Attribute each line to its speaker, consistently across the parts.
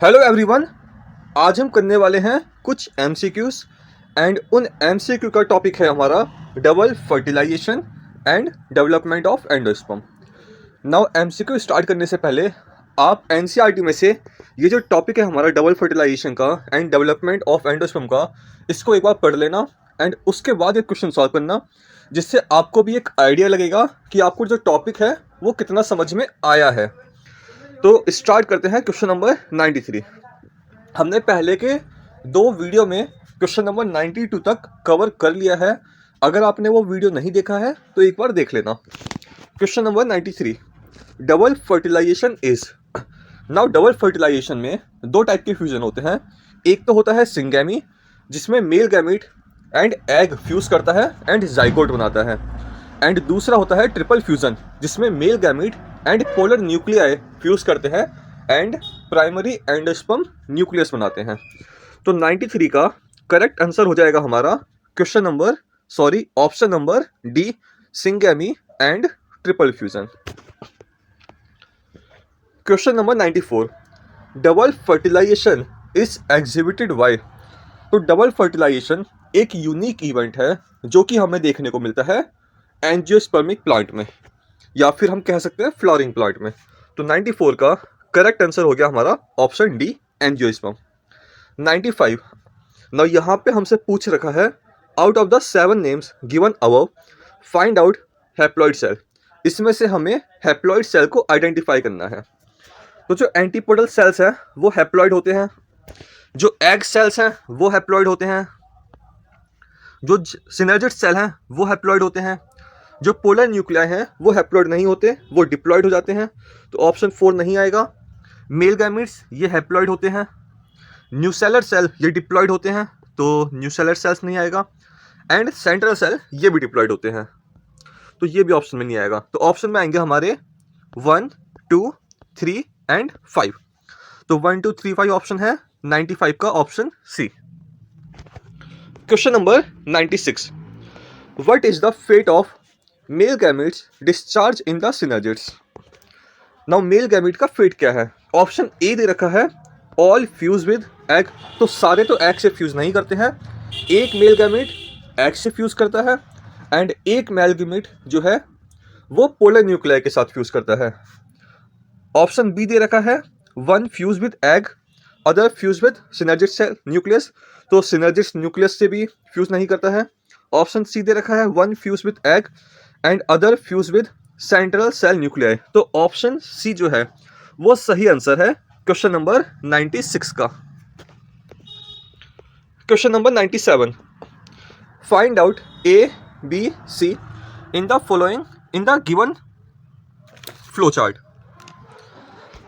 Speaker 1: Hello everyone. आज हम करने वाले हैं कुछ एमसीक्यूज एंड उन एमसीक्यू का टॉपिक है हमारा double fertilization and development of endosperm. Now MCQ start करने से पहले आप एनसीईआरटी में से ये जो टॉपिक है हमारा डबल फर्टिलाइजेशन का एंड डेवलपमेंट ऑफ एंडोस्पर्म का, इसको एक बार पढ़ लेना एंड उसके बाद एक क्वेश्चन सॉल्व करना, जिससे आपको भी एक आइडिया लगेगा कि आपको जो टॉपिक है वो कितना समझ में आया है। तो स्टार्ट करते हैं क्वेश्चन नंबर 93। हमने पहले के दो वीडियो में क्वेश्चन नंबर 92 तक कवर कर लिया है। अगर आपने वो वीडियो नहीं देखा है तो एक बार देख लेना। Question number 93, double fertilization is. Now double fertilization में दो टाइप के फ्यूजन होते हैं। एक तो होता है सिंगैमी, जिसमें male gamete and egg fuse करता है एंड जाइगोट बनाता है, एंड दूसरा होता है ट्रिपल फ्यूजन, जिसमें male gamete and polar nuclei fuse करते हैं एंड प्राइमरी एंडोस्पर्म न्यूक्लियस बनाते हैं। तो 93 का करेक्ट आंसर हो जाएगा हमारा option number D, syngamy and triple fusion. Question number 94, double fertilization is exhibited by. तो डबल फर्टिलाइजेशन एक यूनिक इवेंट है जो कि हमें देखने को मिलता है एंजियोस्पर्मिक प्लांट में, या फिर हम कह सकते हैं फ्लावरिंग प्लांट में। तो 94 का करेक्ट आंसर हो गया हमारा ऑप्शन डी, एंजियोस्पर्म। 95, ना यहाँ पे हमसे पूछ रखा है out of the 7 names given above find out haploid cell. इसमें से हमें हैप्लॉइड सेल को आइडेंटिफाई करना है। तो जो एंटीपोडल सेल्स हैं वो हैप्लॉइड होते हैं, जो एग सेल्स हैं वो हैप्लॉइड होते हैं, जो सिनर्जिड सेल हैं वो हैप्लॉइड होते हैं, जो पोलर न्यूक्लियाई हैं वो हैप्लॉइड नहीं होते, वो डिप्लॉइड हो जाते हैं। तो ऑप्शन 4 नहीं आएगा। मेल गैमीट्स ये हैप्लॉइड होते हैं, न्यूसेलर सेल ये डिप्लॉइड होते हैं, तो न्यूसेलर सेल्स नहीं आएगा, एंड सेंट्रल सेल ये भी डिप्लॉइड होते हैं, तो ये भी ऑप्शन में नहीं आएगा। तो ऑप्शन में आएंगे हमारे 1, 2, 3 एंड 5। तो 1, 2, 3, 5 ऑप्शन है 95 का option C. Question number 96, what is the fate of male gametes discharge in the synergids. Now male gamete का फेट क्या है? ऑप्शन ए दे रखा है ऑल फ्यूज विद एग। तो सारे तो एग से फ्यूज नहीं करते हैं, एक मेल गैमीट एग से फ्यूज करता है एंड एक मेल गैमीट जो है वो पोलर न्यूक्लियाई के साथ फ्यूज करता है। ऑप्शन बी दे रखा है 1 fuse with egg, other fuse with synergid cell nucleus. तो सिनर्जिड न्यूक्लियस से भी फ्यूज नहीं करता है। ऑप्शन सी दे रखा है 1 fuse with egg and other fuse with central cell nuclei. तो ऑप्शन सी जो है वो सही आंसर है क्वेश्चन नंबर 96 का। Question number 97, find out A B C in the following in the given flow chart.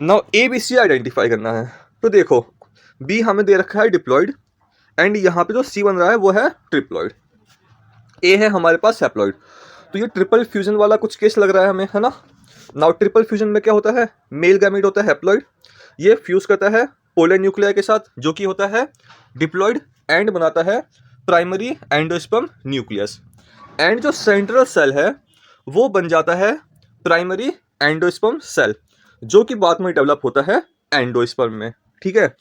Speaker 1: Now A B C identify करना है। तो देखो बी हमें दे रखा है डिप्लॉइड एंड यहाँ पे जो सी बन रहा है वो है ट्रिप्लॉइड। ए है हमारे पास हैप्लॉइड, तो ये ट्रिपल फ्यूजन वाला कुछ केस लग रहा है हमें, है ना। नाउ ट्रिपल फ्यूजन में क्या होता है, मेल गैमीट होता है हैप्लॉइड, ये फ्यूज करता है पोलर न्यूक्लियाई के साथ जो कि होता है डिप्लॉइड एंड बनाता है प्राइमरी एंडोस्पर्म न्यूक्लियस, एंड जो सेंट्रल सेल है वो बन जाता है प्राइमरी एंडोस्पर्म सेल जो कि बाद में डेवलप होता है एंडोस्पर्म में। ठीक है,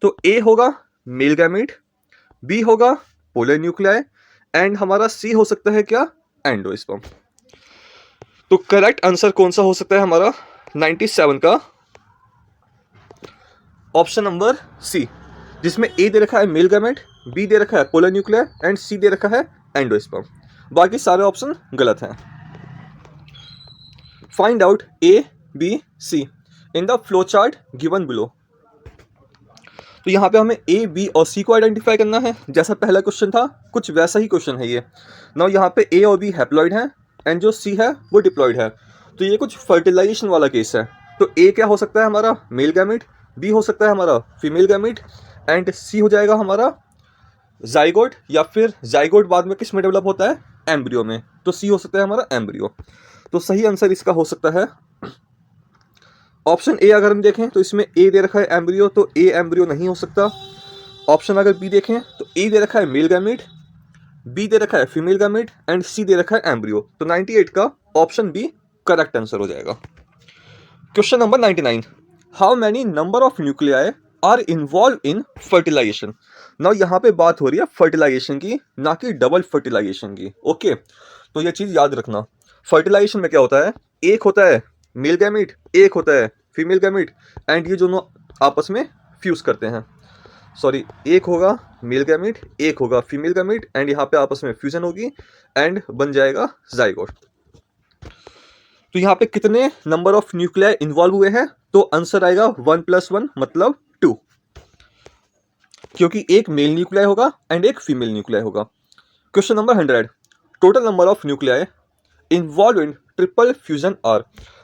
Speaker 1: तो ए होगा मेल गैमीट, बी होगा पोलर न्यूक्लियाई एंड हमारा सी हो सकता है क्या, एंडोस्पर्म। तो करेक्ट आंसर कौन सा हो सकता है हमारा 97 का ऑप्शन नंबर सी, जिसमें ए दे रखा है मेल गैमेट, बी दे रखा है पोलर न्यूक्लियर एंड सी दे रखा है एंडोस्पर्म। बाकी सारे ऑप्शन गलत हैं। Find out A B C in the flow chart given below. तो यहाँ पे हमें ए बी और सी को आइडेंटिफाई करना है, जैसा पहला क्वेश्चन था कुछ वैसा ही क्वेश्चन है ये। नाउ यहाँ पे ए और बी हैप्लॉइड हैं एंड जो सी है वो डिप्लॉइड है, तो ये कुछ फर्टिलाइजेशन वाला केस है। तो ए क्या हो सकता है हमारा मेल गैमीट, बी हो सकता है हमारा फीमेल गैमीट एंड सी हो जाएगा हमारा जाइगोट, या फिर जाइगोट बाद में किस में डेवलप होता है, एम्ब्रियो में, तो सी हो सकता है हमारा एम्ब्रियो। तो सही आंसर इसका हो सकता है ऑप्शन ए। अगर हम देखें तो इसमें ए दे रखा है एम्ब्रियो, तो ए एम्ब्रियो नहीं हो सकता। ऑप्शन अगर बी देखें तो ए दे रखा है मेल गैमीट, बी दे रखा है फीमेल गैमीट एंड सी दे रखा है एम्ब्रियो। तो 98 का ऑप्शन बी करेक्ट आंसर हो जाएगा। Question number 99, how many number of nuclei are involve in fertilization. Now यहाँ पे बात हो रही है फर्टिलाइजेशन की, ना कि डबल फर्टिलाइजेशन की। ओके, तो ये चीज़ याद रखना। फर्टिलाइजेशन में क्या होता है, एक होता है मेल गैमीट, एक होता है फीमेल गैमीट, एंड ये दोनों आपस में फ्यूज करते हैं। सॉरी, एक होगा मेल गैमीट, एक होगा फीमेल गैमीट, एंड यहाँ पे आपस में फ्यूजन होगी एंड बन जाएगा जाइगोट। तो यहाँ पे कितने नंबर ऑफ न्यूक्लियाई इन्वॉल्व हुए हैं, तो आंसर आएगा 1 + 1 मतलब 2, क्योंकि एक मेल न्यूक्लियाई होगा एंड एक फीमेल न्यूक्लियाई होगा। Question number 100, total number of nuclei involve in triple fusion are.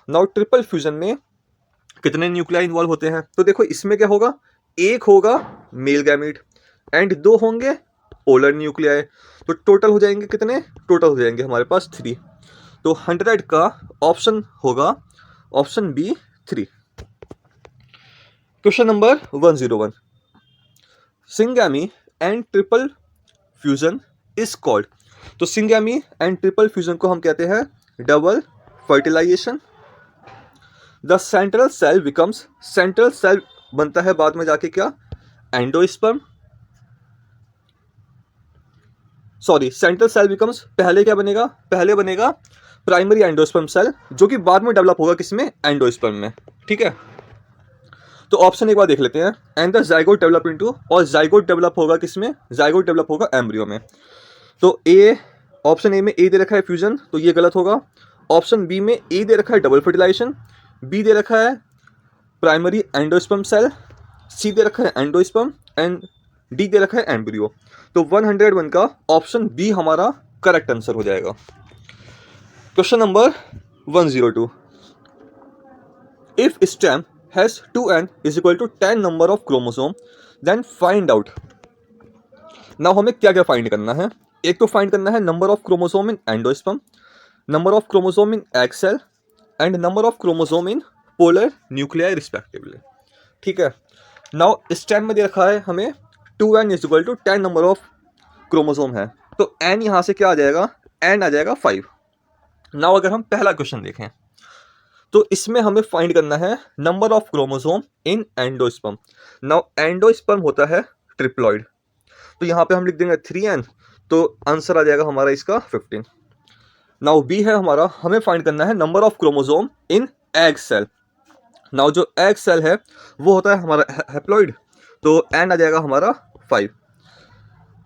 Speaker 1: Now triple fusion में कितने न्यूक्लियाई इन्वॉल्व होते हैं, तो देखो इसमें क्या होगा, एक होगा मेल गैमीट एंड दो होंगे पोलर न्यूक्लियाई। तो टोटल हो जाएंगे कितने, टोटल हो जाएंगे हमारे पास 3। तो 100 का ऑप्शन होगा option B 3। Question number 101, syngamy and triple fusion is called. तो सिंगैमी एंड ट्रिपल फ्यूजन को हम कहते हैं double fertilization. The central cell becomes, central cell बनता है बाद में जाके क्या, endosperm. Sorry, central cell becomes, पहले क्या बनेगा, पहले बनेगा प्राइमरी एंडोस्पर्म सेल, जो कि बाद में डेवलप होगा किसमें, एंडोस्पर्म में। ठीक है, तो ऑप्शन एक बार देख लेते हैं, and the zygote develop into, और जाइगोट डेवलप होगा किसमें, जाइगोट डेवलप होगा एम्ब्रियो में। तो ए, ऑप्शन ए में ए दे रखा है फ्यूजन, तो ये गलत होगा। ऑप्शन बी में ए दे रखा है डबल फर्टिलाइजेशन, बी दे रखा है प्राइमरी एंडोस्पर्म सेल, सी दे रखा है एंडोस्पर्म, एंड डी दे रखा है एम्ब्रियो। तो 101 का ऑप्शन बी हमारा करेक्ट आंसर हो जाएगा। Question number 102, if stem has 2n = 10 number of chromosome then find out. Now हमें क्या क्या फाइंड करना है, एक तो फाइंड करना है number of chromosome in endosperm, number of chromosome in egg cell, and number of chromosome in polar nuclei respectively. ठीक है, नाउ स्टेम में दे रखा है हमें 2n = 10 नंबर ऑफ क्रोमोसोम है, तो n यहाँ से क्या आ जाएगा, n आ जाएगा 5। नाउ अगर हम पहला क्वेश्चन देखें, तो इसमें हमें फाइंड करना है number of chromosome in endosperm. Now endosperm होता है ट्रिप्लॉइड, तो यहाँ पे हम लिख देंगे 3n, तो आंसर आ जाएगा हमारा इसका 15। नाउ बी है हमारा, हमें फाइंड करना है number of chromosome in egg cell. Now जो एग सेल है वो होता है हमारा हैप्लॉइड, तो n आ जाएगा हमारा 5।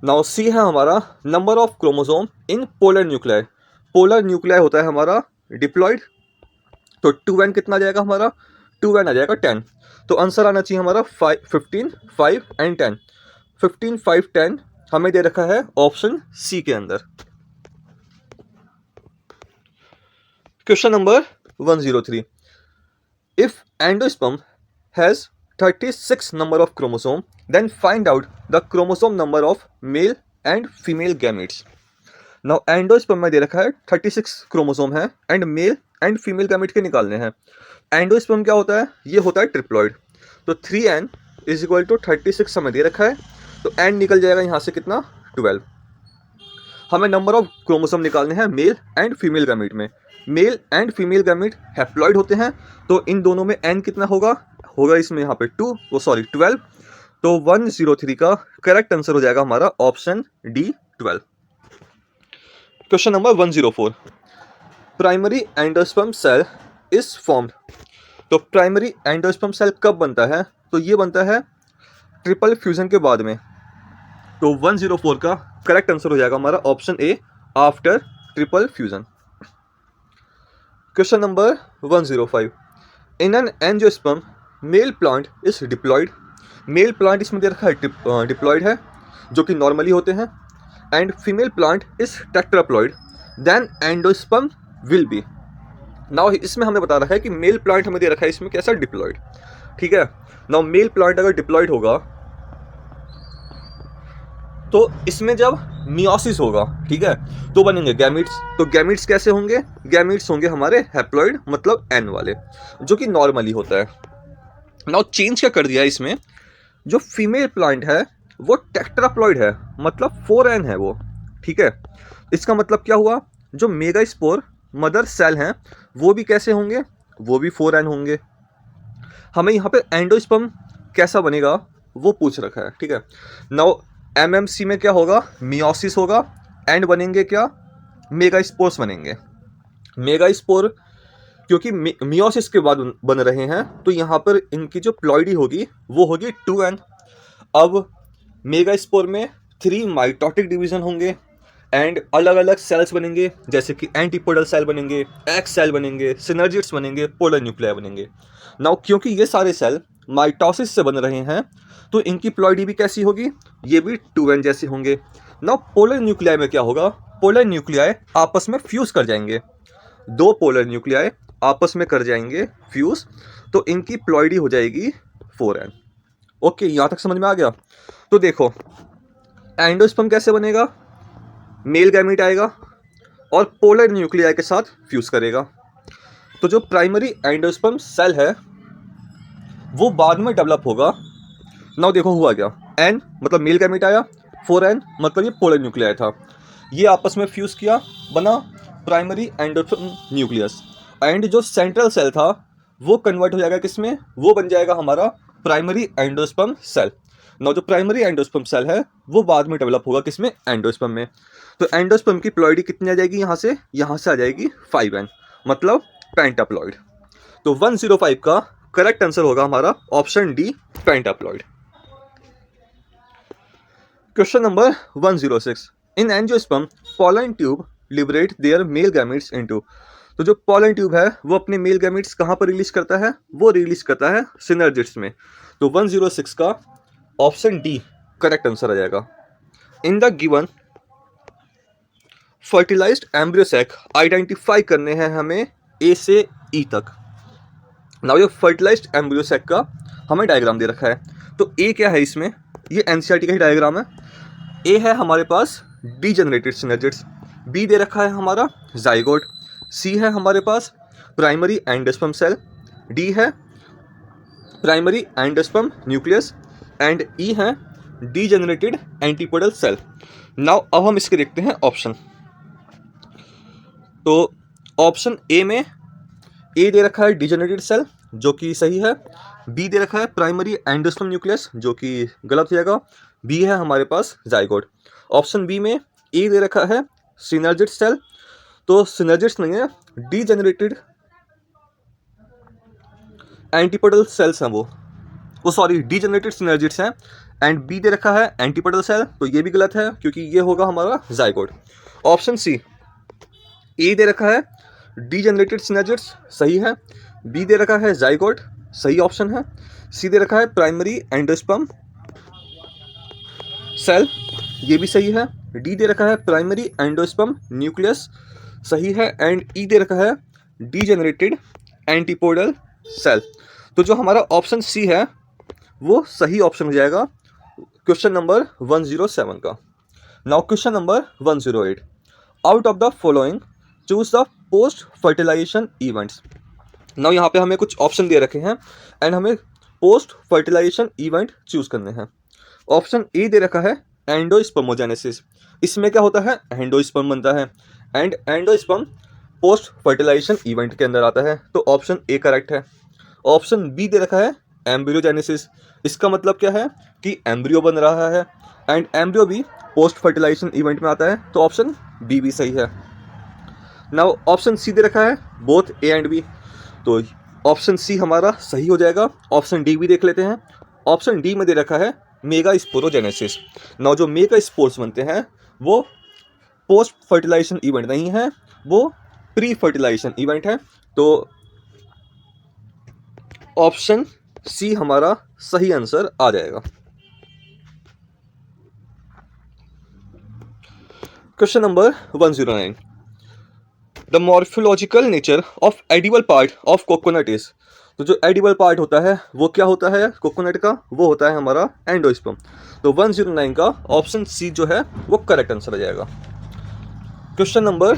Speaker 1: नाउ सी है हमारा number of chromosome in polar nuclei, polar nuclei होता है हमारा डिप्लॉइड, तो 2n कितना आ जाएगा हमारा, 2n आ जाएगा 10। तो आंसर आना चाहिए हमारा 15, 5 एंड 10। 15, 5, 10 हमें दे रखा है ऑप्शन सी के अंदर। Question number 103, if endosperm has 36 number of chromosome then find out the chromosome number of male and female gametes. Now endosperm में दे रखा है 36 क्रोमोसोम है and male and female gamete के निकालने हैं। एंडोस्पर्म क्या होता है, ये होता है ट्रिप्लॉइड, तो 3n = 36 हमें दे रखा है, तो n निकल जाएगा यहाँ से कितना, 12। हमें नंबर ऑफ क्रोमोसोम निकालने हैं मेल एंड फीमेल गैमेट में, mail and female gamete haploid होते हैं, तो इन दोनों में n कितना होगा, होगा इसमें यहाँ पे 12। तो 103 का करेक्ट आंसर हो जाएगा हमारा option D 12। Question number 104, primary endosperm cell is formed. तो प्राइमरी एंडोस्पर्म सेल कब बनता है, तो ये बनता है ट्रिपल फ्यूजन के बाद में। तो 104 का करेक्ट आंसर हो जाएगा हमारा option A, after triple fusion. Question number 105, in an angiosperm male plant is diploid. Male plant इसमें दे रखा है डिप्लॉइड है, जो कि नॉर्मली होते हैं, and female plant is tetraploid, then endosperm will be. Now इसमें हमें बता रहा है कि मेल प्लांट हमें दे रखा है इसमें कैसा, डिप्लॉइड। ठीक है, नाउ मेल प्लांट अगर डिप्लॉइड होगा तो इसमें जब मियोसिस होगा, ठीक है, तो बनेंगे गैमीट्स। तो गैमीट्स कैसे होंगे, गैमीट्स होंगे हमारे हैप्लॉइड मतलब n वाले, जो कि नॉर्मली होता है। नाउ चेंज क्या कर दिया इसमें, जो फीमेल प्लांट है वो टेट्राप्लॉइड है, मतलब 4n है वो। ठीक है, इसका मतलब क्या हुआ, जो मेगास्पोर मदर सेल हैं वो भी कैसे होंगे, वो भी 4n होंगे। हमें यहाँ पे एंडोस्पर्म कैसा बनेगा वो पूछ रखा है, ठीक है। नाउ एमएमसी में क्या होगा, मियोसिस होगा एंड बनेंगे क्या, मेगास्पोर्स बनेंगे। मेगास्पोर क्योंकि मियोसिस के बाद बन रहे हैं तो यहाँ पर इनकी जो प्लॉइडी होगी वो होगी 2n। अब मेगास्पोर में 3 माइटोटिक डिवीजन होंगे एंड अलग अलग सेल्स बनेंगे, जैसे कि एंटीपोडल सेल बनेंगे, एक्स सेल बनेंगे, सिनर्जिड्स बनेंगे, पोलर न्यूक्लियाई बनेंगे। नाउ क्योंकि ये सारे सेल माइटोसिस से बन रहे हैं तो इनकी प्लॉइडी भी कैसी होगी, ये भी 2n जैसे होंगे। नाउ पोलर न्यूक्लियाई में क्या होगा, पोलर न्यूक्लियाई आपस में फ्यूज कर जाएंगे, 2 पोलर न्यूक्लियाई आपस में कर जाएंगे फ्यूज, तो इनकी प्लॉइडी हो जाएगी 4n। ओके, यहाँ तक समझ में आ गया। तो देखो एंडोस्पर्म कैसे बनेगा, मेल गैमीट आएगा और पोलर न्यूक्लियाई के साथ फ्यूज करेगा। तो जो प्राइमरी एंडोस्पर्म सेल है वो बाद में डेवलप होगा। नाउ देखो हुआ क्या, एन मतलब मेल गैमीट आया, 4n मतलब ये पोलर न्यूक्लियाई था, ये आपस में फ्यूज किया, बना प्राइमरी एंडोस्पर्म न्यूक्लियस एंड जो सेंट्रल सेल था वो कन्वर्ट हो जाएगा किसमें, वो बन जाएगा हमारा प्राइमरी एंडोस्पर्म सेल। नाउ जो प्राइमरी एंडोस्पर्म सेल है वो बाद में डेवलप होगा किसमें, एंडोस्पर्म में। तो एंडोस्पर्म की प्लॉइडी कितनी आ जाएगी, यहाँ से आ जाएगी 5n मतलब पेंटाप्लॉइड। तो 105 का करेक्ट आंसर होगा हमारा option D, pentaploid. Question number 106, in angiosperm pollen tube liberate their male gametes into. तो जो पॉलन ट्यूब है वो अपने मेल गैमेट्स कहाँ पर रिलीज करता है, वो रिलीज करता है सिनर्जिड्स में। तो 106 का ऑप्शन डी करेक्ट आंसर आ जाएगा। In the given fertilized embryo sac identify करने हैं हमें ए से ई तक। नाउ ये फर्टिलाइज्ड एम्ब्रियो सैक का हमें डायग्राम दे रखा है, तो ए क्या है इसमें, ये एनसीईआरटी का ही डायग्राम है। ए है हमारे पास डीजेनरेटेड सिनर्जिड्स, बी दे रखा है हमारा जाइगोट, सी है हमारे पास प्राइमरी एंडोस्पर्म सेल, डी है प्राइमरी एंडोस्पर्म न्यूक्लियस एंड ई है डीजेनरेटेड एंटीपोडल सेल। नाउ अब हम इसके देखते हैं ऑप्शन। तो ऑप्शन ए में ए दे रखा है डीजेनरेटेड सेल जो कि सही है, बी दे रखा है प्राइमरी एंडोस्पर्म न्यूक्लियस जो कि गलत हो जाएगा, बी है हमारे पास जाइगोट। ऑप्शन बी में ए दे रखा है सिनर्जिड सेल, तो सिनर्जिड्स नहीं है, डीजेनरेटेड एंटीपोडल सेल्स हैं वो सॉरी डीजेनरेटेड सिनर्जिड्स हैं एंड बी दे रखा है एंटीपोडल सेल, तो ये भी गलत है क्योंकि ये होगा हमारा जाइगोट। ऑप्शन सी ए दे रखा है डीजेनरेटेड सिनर्जिड्स, सही है, बी दे रखा है जाइगोट, सही ऑप्शन है, सी दे रखा है प्राइमरी एंडोस्पर्म सेल, ये भी सही है, डी दे रखा है प्राइमरी एंडोस्पर्म न्यूक्लियस, सही है, एंड ई दे रखा है डीजेनरेटेड एंटीपोडल सेल। तो जो हमारा ऑप्शन सी है वो सही ऑप्शन हो जाएगा क्वेश्चन नंबर 107 का। Now question number 108, out of the following choose the post fertilization events. Now यहाँ पे हमें कुछ ऑप्शन दे रखे हैं एंड हमें पोस्ट फर्टिलाइजेशन इवेंट चूज करने हैं। ऑप्शन ए दे रखा है एंडोस्पर्मोजेनेसिस, इसमें क्या होता है, एंडोस्पर्म बनता है and endosperm post fertilization event के अंदर आता है, तो ऑप्शन ए करेक्ट है। ऑप्शन बी दे रखा है एम्ब्रियोजेनेसिस, इसका मतलब क्या है कि एम्ब्रियो बन रहा है एंड एम्ब्रियो भी पोस्ट फर्टिलाइजेशन इवेंट में आता है, तो ऑप्शन बी भी सही है। नाउ ऑप्शन सी दे रखा है बोथ ए एंड बी, तो ऑप्शन सी हमारा सही हो जाएगा। ऑप्शन डी भी देख लेते हैं। ऑप्शन डी में दे रखा है मेगा स्पोरोजेनेसिस। नाउ जो मेगा स्पोर्स बनते हैं वो पोस्ट फर्टिलाइजेशन इवेंट नहीं है, वो प्री फर्टिलाइजेशन इवेंट है, तो ऑप्शन सी हमारा सही आंसर आ जाएगा। Question number 109, the morphological nature of edible part of coconut is. तो जो एडिबल पार्ट होता है वो क्या होता है कोकोनट का, वो होता है हमारा एंडोस्पर्म। तो 109 का ऑप्शन सी जो है वो करेक्ट आंसर आ जाएगा। Question number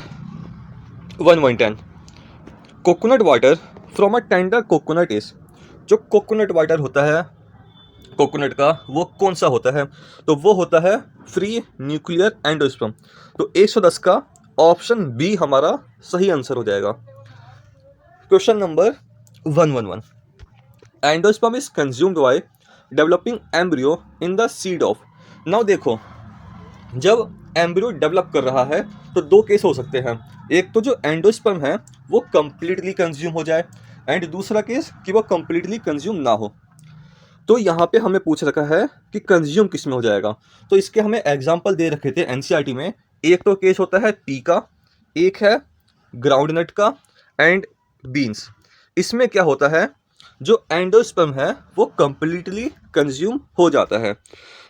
Speaker 1: 1110, coconut water from a tender coconut is. जो कोकोनट वाटर होता है कोकोनट का वो कौन सा होता है, तो वो होता है फ्री न्यूक्लियर एंडोस्पर्म। तो 110 का ऑप्शन बी हमारा सही आंसर हो जाएगा। Question number 111, endosperm is consumed by developing embryo in the seed of. Now देखो, जब एम्ब्रियो डेवलप कर रहा है तो दो केस हो सकते हैं। एक तो जो एंडोस्पर्म है वो कंप्लीटली कंज्यूम हो जाए, एंड दूसरा केस कि वो कंप्लीटली कंज्यूम ना हो। तो यहाँ पे हमें पूछ रखा है कि कंज्यूम किस में हो जाएगा। तो इसके हमें एग्जाम्पल दे रखे थे एनसीईआरटी में। एक तो केस होता है पी का, एक है ग्राउंडनट का एंड बीन्स। इसमें क्या होता है, जो एंडोस्पर्म है वो कंप्लीटली कंज्यूम हो जाता है।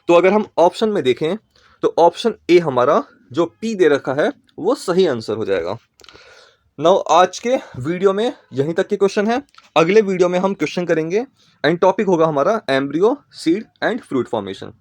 Speaker 1: तो अगर हम ऑप्शन में देखें तो ऑप्शन ए हमारा जो पी दे रखा है वो सही आंसर हो जाएगा। नाउ आज के वीडियो में यहीं तक के क्वेश्चन है। अगले वीडियो में हम क्वेश्चन करेंगे एंड टॉपिक होगा हमारा embryo, seed and fruit formation.